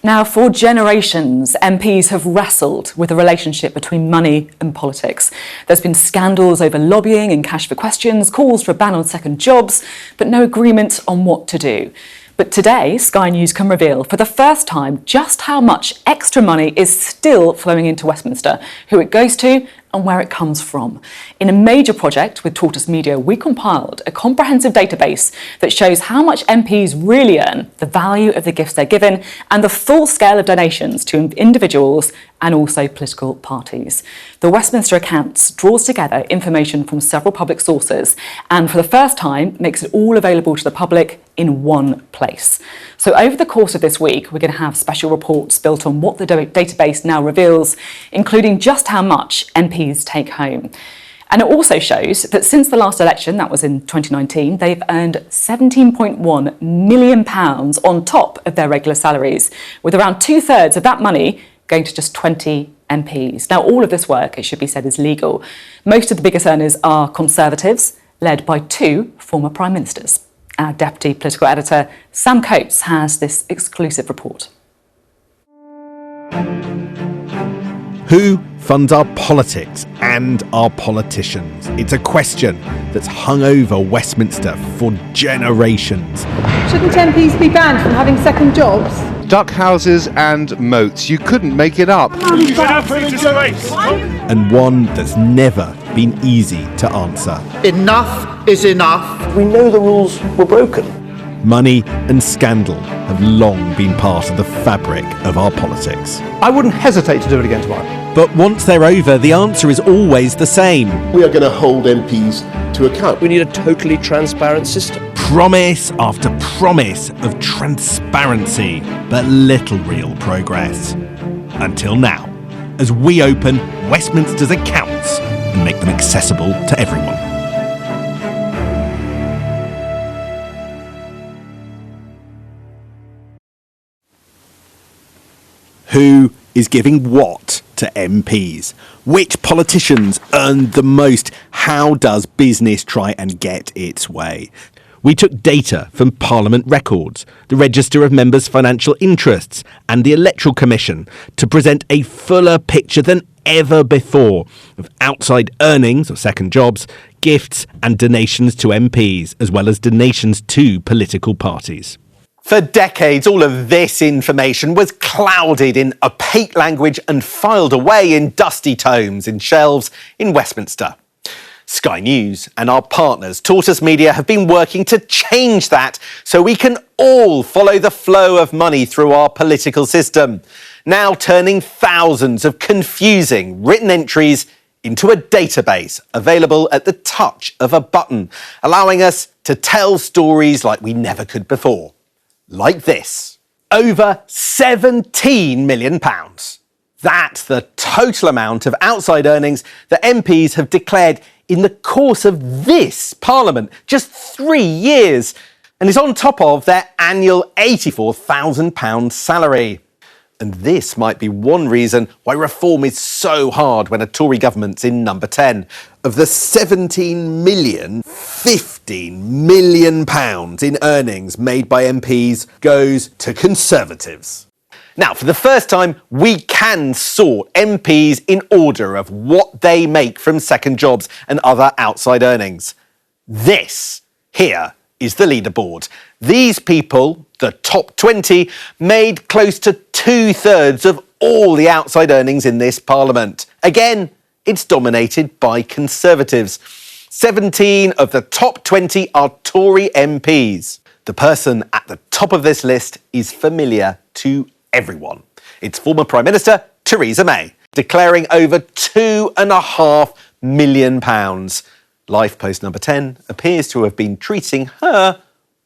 Now, for generations, MPs have wrestled with the relationship between money and politics. There's been scandals over lobbying and cash for questions, calls for a ban on second jobs, but no agreement on what to do. But today, Sky News can reveal for the first time just how much extra money is still flowing into Westminster, who it goes to and where it comes from. In a major project with Tortoise Media, we compiled a comprehensive database that shows how much MPs really earn, the value of the gifts they're given, and the full scale of donations to individuals and also political parties. The Westminster Accounts draws together information from several public sources and for the first time makes it all available to the public in one place. So over the course of this week, we're going to have special reports built on what the database now reveals, including just how much MPs take home. And it also shows that since the last election, that was in 2019, they've earned £17.1 million on top of their regular salaries, with around 2/3 of that money going to just 20 MPs. Now, all of this work, it should be said, is legal. Most of the biggest earners are Conservatives, led by two former Prime Ministers. Our Deputy Political Editor, Sam Coates, has this exclusive report. Who funds our politics and our politicians? It's a question that's hung over Westminster for generations. Shouldn't MPs be banned from having second jobs? Duck houses and moats. You couldn't make it up. And one that's never been easy to answer. Enough is enough. We know the rules were broken. Money and scandal have long been part of the fabric of our politics. I wouldn't hesitate to do it again tomorrow. But once they're over, the answer is always the same. We are going to hold MPs to account. We need a totally transparent system. Promise after promise of transparency, but little real progress. Until now, as we open Westminster's accounts and make them accessible to everyone. Who is giving what to MPs? Which politicians earn the most? How does business try and get its way? We took data from Parliament records, the Register of Members' Financial Interests and the Electoral Commission to present a fuller picture than ever before of outside earnings or second jobs, gifts and donations to MPs, as well as donations to political parties. For decades, all of this information was clouded in opaque language and filed away in dusty tomes in shelves in Westminster. Sky News and our partners, Tortoise Media, have been working to change that so we can all follow the flow of money through our political system, now turning thousands of confusing written entries into a database available at the touch of a button, allowing us to tell stories like we never could before. Like this. Over £17 million. That's the total amount of outside earnings that MPs have declared in the course of this Parliament, just 3 years, and is on top of their annual £84,000 salary. And this might be one reason why reform is so hard when a Tory government's in number 10. Of the 17 million, £15 million in earnings made by MPs goes to Conservatives. Now, for the first time, we can sort MPs in order of what they make from second jobs and other outside earnings. This here is the leaderboard. These people, the top 20, made close to 2/3 of all the outside earnings in this Parliament. Again, it's dominated by Conservatives. 17 of the top 20 are Tory MPs. The person at the top of this list is familiar to everyone. It's former Prime Minister Theresa May, declaring over £2.5 million. Life post number 10 appears to have been treating her